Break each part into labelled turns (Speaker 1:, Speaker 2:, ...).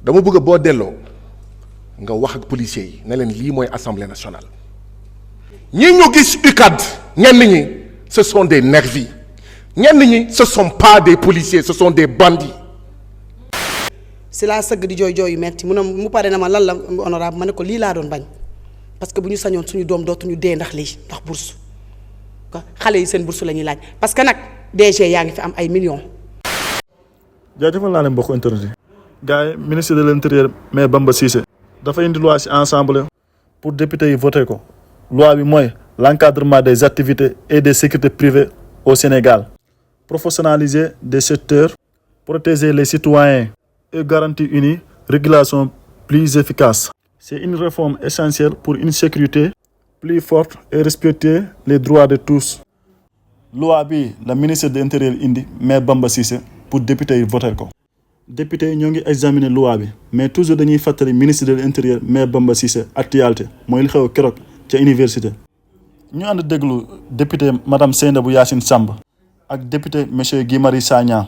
Speaker 1: dama bëgg boo delloo nga wax ak policiers yi ne leen lii mooy assemblée nationale. ñi ñu gis UCAD ñenn ñi ce sont des nervis ñenn ñi ce sont pas des policiers ce sont des bandits.
Speaker 2: si laa sëgg di jooy yu metti mu pare na ma lan la honorable ma ne ko lii laa doon bañ parce que bu ñu sañoon suñu doom dootuñu dee ndax lii ndax bourse xale yi seen bourse la ñuy laaj parce que nag DG yaa ngi fi am ay millions.
Speaker 3: jaajëfal naa leen mbokku internet yi. gars yi ministre de l'intérieur Maître Bamba Cissé dafa indi loi ci ensemble pour député yi voté ko loi bi mooy l'encadrement des activités et des sécurités privées au Sénégal, professionnaliser des secteurs, protéger les citoyens et garantir une régulation plus efficace. C'est une réforme essentielle pour une sécurité plus forte et respecter les droits de tous. Loi bi la ministre de l'Intérieur indi Maître Bamba Cissé pour député yi voter ko. Député yi ñoo ngi examiner loi bi mais toujours dañuy fàttali ministre de l'Intérieur Maître Bamba Cissé actualité mooy li xew keroog ca université. ñu ànd déglu député madame Seynabou Yacine Samb ak député monsieur Guy Marius Sagna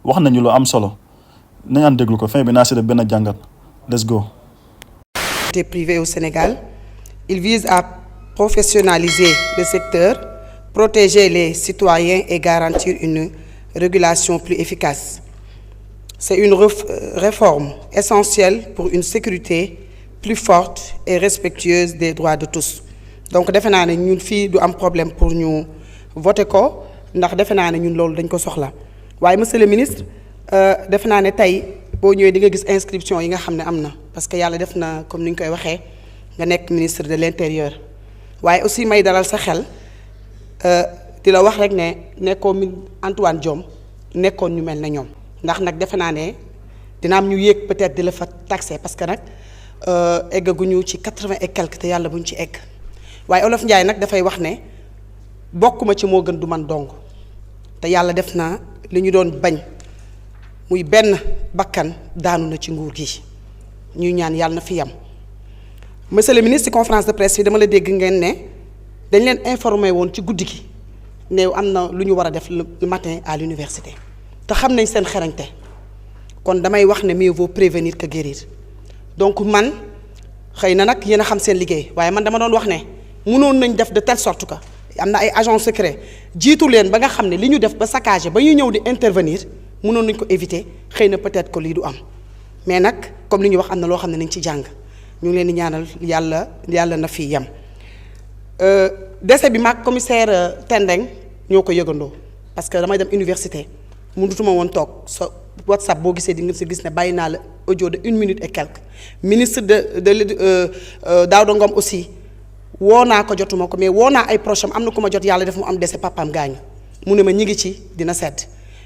Speaker 3: wax nañu lu am solo nañ ànd déglu ko fin bi naa si def benn jàngat let's go.
Speaker 2: Privé au Sénégal, il vise à professionnaliser le secteur, protéger les citoyens et garantir une régulation plus efficace. C'est une réforme essentielle pour une sécurité plus forte et respectueuse des droits de tous. Donc defe naa ne ñun fii du am problème pour ñu voter ko ndax defe naa ne ñun loolu dañ ko soxla waaye monsieur le ministre defe naa ne tey boo ñëwee di nga gis inscription yi nga xam ne am na parce que yàlla def na comme ni ñu koy waxee nga nekk ministre de l'intérieur waaye aussi may dalal sa xel di la wax rek ne nekkoon Antoine Diome nekkoon ñu mel ne ñoom ndax nag defe naa ne dina am ñu yéeg peut-être di la fa taxé parce que nag eggaguñu ci 80 et quelque te yàlla buñ ci egg waaye Olof Njaay nag dafay wax ne bokkuma ci moo gën du man dong te yàlla def na li ñu doon bañ muy benn bakkan daanu na ci nguur gi ñuy ñaan yàlla na fi yam monsieur le ministre ci conférence de presse bi dama la dégg ngeen ne dañ leen informé woon ci guddi gi ne am na lu ñu war a def le matin à l'université te xam nañ seen xarañte kon damay wax ne mieux vaut prévenir que guérir donc man xëy na nag yéen a xam seen liggéey waaye man dama doon wax ne mënoon nañ def de telle sorte que am na ay agents secrets jiitu leen ba nga xam ne li ñu def ba saccagé ba ñu ñëw di intervenir mënoon nañ ko éviter xëy na peut-être que lii du am mais nag comme li ñu wax am na loo xam ne nañ ci jàng ñu ngi leen di ñaanal yàlla na fi yem. décès bi maag commissaire Tendeng ñoo ko yëgandoo parce que damay dem université mënutuma woon toog sa WhatsApp boo gisee di nga si gis ne bàyyi naa la audio de 1 minute et quelque ministre de Daouda Ngom aussi woo naa ko jotuma ko mais woo naa ay proches am na ku ma jot yàlla def mu am décès papaam gaañu mu ne ma ñi ngi ci dina sedd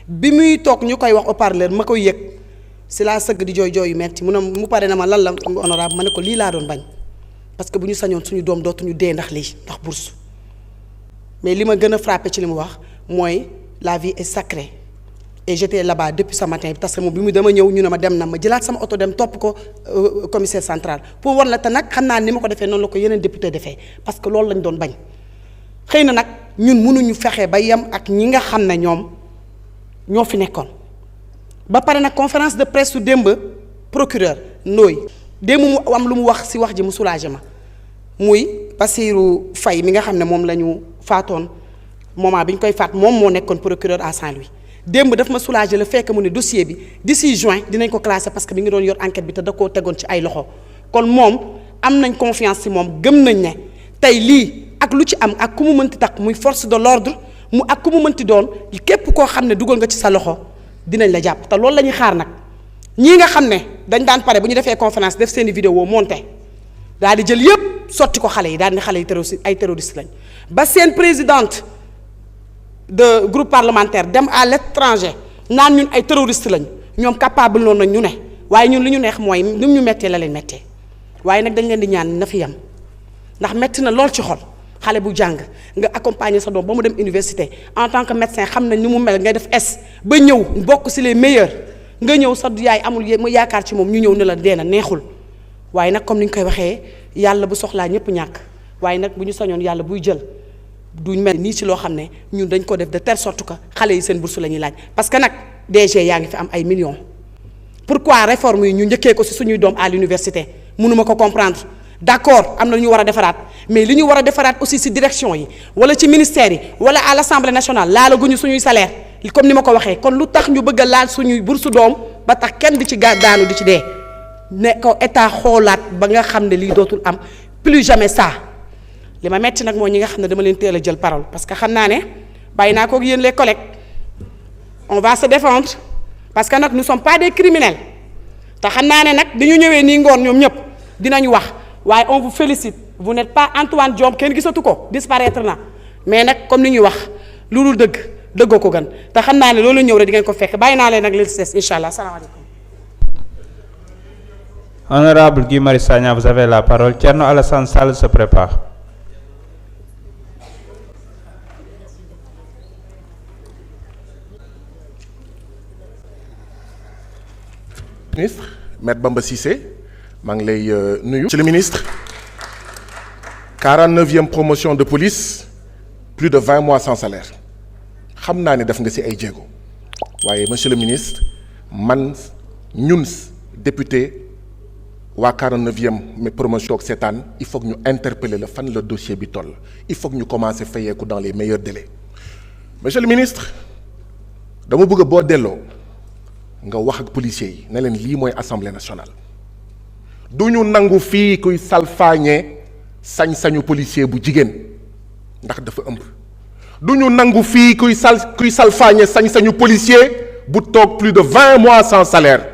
Speaker 2: bi muy toog ñu koy wax haut-parleur ma koy yëg si laa sëgg di jooy yu metti mu pare na ma lan la honorable ma ne ko lii laa doon bañ parce que bu ñu sañoon suñu doom dootuñu dee ndax lii ndax bourse mais li ma gën a frappé ci li mu wax mooy la vie est sacrée et j'étais là-bas depuis ce matin parce que moom bi mu dama ñëw ñu ne ma dem na ma jëlaat sama oto dem topp ko commissaire central pour war la te nag xam naa ni ma ko defee noonu la ko yeneen député defee parce que loolu lañ doon bañ xëy na nag ñun mënuñu fexe ba yem ak ñi nga xam ne ñoom ñoo fi nekkoon ba pare nag conférence de presse su démb procureur Ndoye démb mu am lu mu wax ci wax ji mu soulagé ma muy Bassirou Faye mi nga xam ne moom la ñu faatoon moment bi ñu koy faat moom moo nekkoon procureur à Saint-Louis démb daf ma soulagé le fait que mu ne dossier bi d'ici juin dinañ ko classé parce que mi ngi doon yor enquête bi te da koo tegoon ci ay loxo kon moom am nañ confiance ci moom gëm nañ ne tey lii ak lu ci am ak ku mu mënti takk muy force de l'ordre mu ak ku mu mënti doon képp koo xam ne dugal nga ci sa loxo dinañ la jàpp te loolu la ñuy xaar nag ñii nga xam ne dañ daan pare bu ñu defee conférence def seeni vidéo monté daal di jël yépp sotti ko xale yi daal di xale yi terroriste lañ ba seen présidente de groupe parlementaire dem à l'étranger naan ñun ay terroriste lañ ñoom capable noonu nañ ñu ne waaye ñun li ñu neex mooy ni ñu mettee la leen mettee waaye nag dañ leen di ñaan na fi yam ndax metti na lool ci xol xale bu jàng nga accompagner sa doom ba mu dem université en tant que médecin xam nañ ni mu mel ngay def S ba ñëw bokk ci les meilleurs nga ñëw sa yaay amul mu yaakaar ci moom ñu ñëw ne la dee na neexul waaye nag comme ni ñu koy waxee yàlla bu soxlaa ñëpp ñàkk waaye nag bu ñu sañoon yàlla buy jël duñ mel nii ci loo xam ne ñun dañ ko def de telle sorte que xale yi seen bourse la ñuy laaj parce que nag DG yaa ngi fi am ay millions pourquoi réforme yi ñu njëkkee ko ci suñuy doom à l'université mënuma ko comprendre d'accord am na lu ñu war a defaraat mais li ñu war a defaraat aussi ci direction yi wala ci ministère yi wala à l'Assemblée nationale laalaguñu suñuy salaire comme ni ma ko waxee kon lu tax ñu bëgg a laal suñuy bourse doom ba tax kenn di ci daanu di ci dee ne ko état xoolaat ba nga xam ne lii dootul am plus jamais ça li ma metti nag mooy ñi nga xam ne dama leen teel a jël parole parce que xam naa ne bàyyi naa ko ak yéen les collègues on va se défendre parce que nag nous sommes pas des criminels te xam naa ne nag di ñu ñëwee nii ngoon ñoom ñëpp dinañu wax waaye on vous félicite vous n'êtes pas Antoine Diome kenn gisatu ko disparaître na mais nag comme ni ñuy wax lu dul dëgg dëggoo ko gën te xam naa ne loolu ñëw rek di ngeen ko fekk bàyyi naa leen nag leen si des incha allah salaamaaleykum.
Speaker 4: Honorable Guy Marius Sagna, vous avez la parole. Thierno Alassane Sall se prépare.
Speaker 1: Ministre Maître Bamba Cissé maa ngi lay nuyu. Monsieur le ministre 49e promotion de police plus de 20 mois sans salaire xam naa ne def nga ci ay jéego waaye monsieur le ministre man ñun député waa 49e promotion ak seetaan il faut que ñu interpeller la fan la dossier bi toll il faut que ñu commencer fayeeku dans les meilleurs délais monsieur le ministre dama bëgg boo delloo nga wax ak policiers yi ne leen lii mooy assemblée nationale du ñu nangu fii kuy salfaañe sañ-sañu policier bu jigéen ndax dafa ëmb du ñu nangu fii kuy salfaañe sañ-sañu policier bu toog plus de 20 mois sans salaire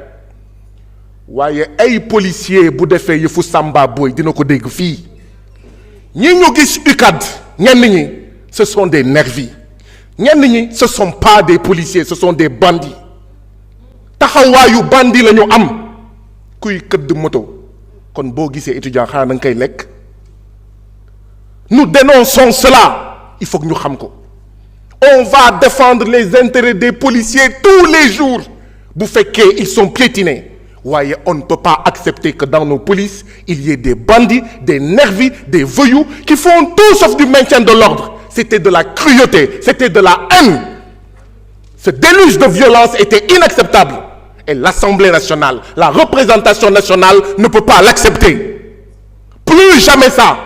Speaker 1: waaye ay policier bu defee yëfu Samba Boy dina ko dégg fii ñi ñu gis UCAD ñenn ñi ce sont des nervis ñenn ñi ce sont pas des policiers ce sont des bandits taxawaayu bandit la ñu am kuy këdd moto kon boo gisee étudiant xanaa da nga koy lekk nous dénonçons cela il faut que ñu xam ko on va défendre les intérêts des policiers tous les jours bu fekkee ils sont piétinés waaye on ne peut pas accepter que dans nos polices il y ait des bandits des nervis des voyous qui font tout sauf du maintien de l'ordre c'était de la cruauté c'était de la haine ce déluge de violence était inacceptable et l'Assemblée nationale la représentation nationale ne peut pas l'accepter plus jamais ça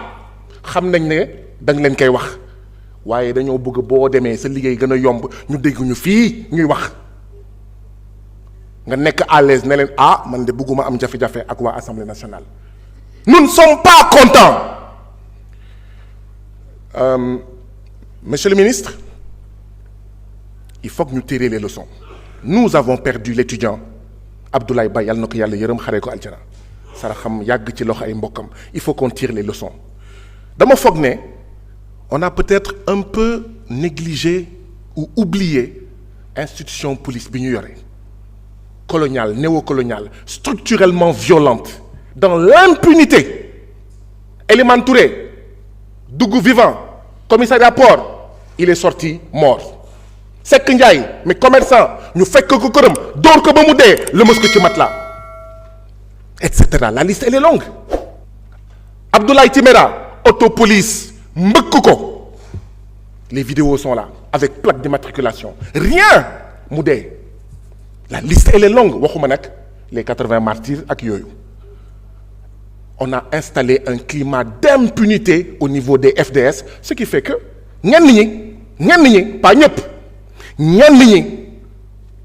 Speaker 1: xam nañ ne da nga leen koy wax waaye dañoo bëgg boo demee sa liggéey gën a yomb ñu dégg ñu fii ñuy wax nga nekk à l'aise ne leen man de bëgguma am jafe-jafe ak waa Assemblée nationale nous ne sommes pas contents monsieur le ministre il faut que ñu tirer les leçons nous avons perdu l'étudiant Abdoulaye Ba yàlla na ko yàlla yërëm xaree ko aljana saraxam yàgg ci loxo ay mbokkam il faut qu'on tire les leçons dama foog ne on a peut-être un peu négligé ou oublié institution police bi ñu yore coloniale néocoloniale structurellement violente dans l'impunité Elimane Touré dugg vivant commissariat port il est sorti mort Seck Ndiaye mais commerçant ñu fekk ko këram dóor ko ba mu dee lëmas ko ci matelas et cetera la liste elle est longue Abdoulaye Timéra autopolice mbëkk ko les vidéos sont là avec plaque d'immatriculation rien mu dee la liste elle est longue waxuma nag les 80 martyrs ak yooyu on a installé un climat d'impunité au niveau des FDS ce qui fait que ñenn ñi pas ñëpp ñenn ñi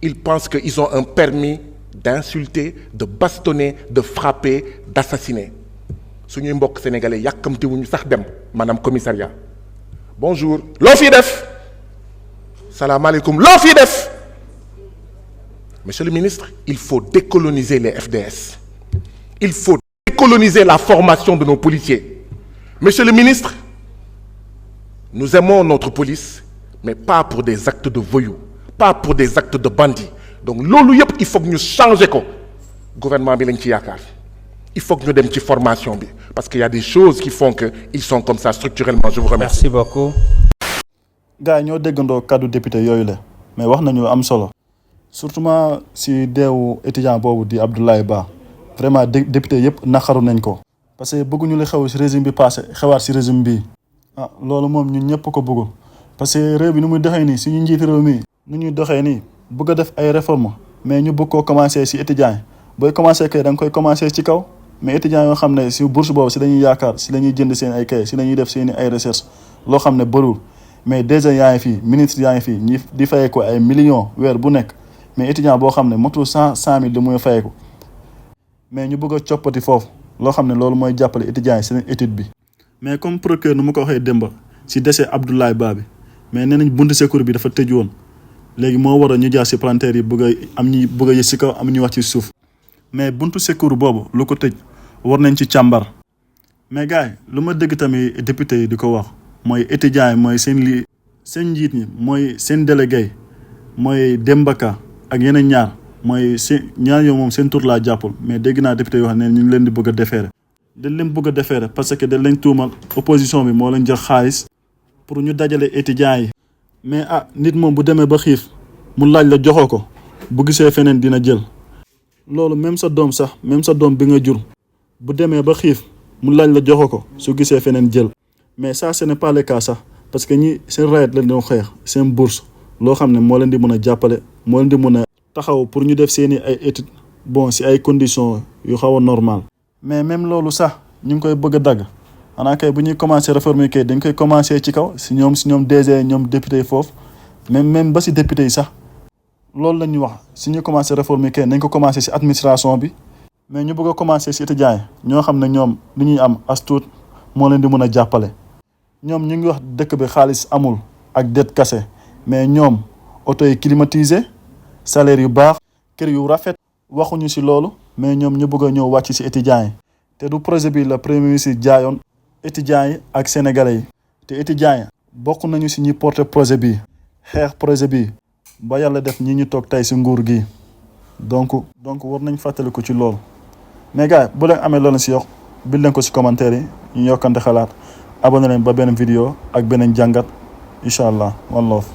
Speaker 1: ils pensent que ils ont un permis d'insulter de bastonner de frapper d'assassiner suñuy mbokk sénégalais yàkkamti wuñu sax dem maanaam commissariat bonjour loo fii def salaamaaleykum loo fii def monsieur le ministre il faut décoloniser les FDS il faut décoloniser la formation de nos policiers monsieur le ministre nous aimons notre police mais pas pour des actes de voyous pas pour des actes de bandits donc loolu yëpp il faut que ñu changer ko gouvernement bi lañ ci yaakaar il faut que ñu dem ci formation bi parce qu'il y a des choses qui font que ils sont comme ça structurellement je vous remercie.
Speaker 4: Merci beaucoup.
Speaker 3: gars yi ñoo déggandoo kaddu député yooyu la mais wax nañu am solo surtout si deewu étudiant boobu di Abdoulaye Ba vraiment député yëpp naqaru nañ ko parce que bëgguñu li xew si régime bi passé xewaat si régime bii loolu moom ñun ñëpp ko bëggul parce que réew bi nu muy doxee nii suñu njiiti réew mi nu ñuy doxee nii bëgg a def ay réformes mais ñu bëgg koo commencé si étudiants yi booy commencé kay da nga koy commencé ci kaw mais étudiants yoo xam ne si bourse boobu si lañuy yaakaar si la ñuy jënd seen ay kay si la ñuy def seen ay recherche loo xam ne bëriwul mais déjà yaa ngi fii ministre yaa ngi fii ñi di fayee ko ay millions weer bu nekk mais étudiant boo xam ne motul 100 000 li muy fayee ko mais ñu bëgg a coppati foofu loo xam ne loolu mooy jàppale étudiants yi seen étude bi. mais comme procureur nu ma ko waxee démba si décès Abdoulaye Ba bi mais nee nañ buntu secours bi dafa tëj woon léegi moo waral ñu jaar si palanteer yi bëgg a am ñi bëgg a yës si kaw am ñu wax ci suuf mais buntu secours boobu lu ko tëj war nañ ci càmbar. mais gars yi lu ma dégg tamit député yi di ko wax mooy étudiants yi mooy seen njiit ñi mooy seen délégué mooy Demba Ka ak yeneen ñaar mooy ñaar yow moom seen tur laa jàppul mais dégg naa député yoo xam ne ñu ngi leen di bëgg a déférer dañ leen bëgg a déférer parce que dañ leen tuumal opposition bi moo leen jox xaalis pour ñu dajale étudiants yi. mais nit moom bu demee ba xiif mu laaj la joxoo ko bu gisee feneen dina jël loolu même sa doom sax même sa doom bi nga jur bu demee ba xiif mu laaj la joxoo ko su gisee feneen jël mais ça ce n'est pas le cas sax parce que ñi seen rayet leen doon xeex seen bourse loo xam ne moo leen di mën a jàppale moo leen di mën a taxaw pour ñu def seeni ay études bon si ay conditions yu xaw a normal mais même loolu sax ñu ngi koy bëgg a dagg xanaa kay bu ñuy commencé réformer kay dañ koy commencé ci kaw si ñoom DG ñoom député yi foofu même ba si député yi sax loolu la ñuy wax si ñu commencé réformer kay nañ ko commencé si administration bi mais ñu bëgg a commencé si étudiants yi ñoo xam ne ñoom li ñuy am as tuut moo leen di mën a jàppale ñoom ñu ngi wax dëkk bi xaalis amul ak det kase mais ñoom oto yi climatisé salaire yu baax kër yu rafet waxuñu si loolu mais ñoom ñu bëgg a ñëw wàcc si étudiants yi te du projet bi la premier ministre jaayoon étudiants yi ak sénégalais yi te étudiants yi bokk nañu si ñi porter projet bi xeex projet bi ba yàlla def ñi ñu toog tey si nguur gi donc war nañ fàttaliku ci loolu mais gars bu leen amee loolu si yokk bind leen ko si commentaire yi ñu yokkante xalaat abonné leen ba beneen vidéo ak beneen jàngat incha allah one love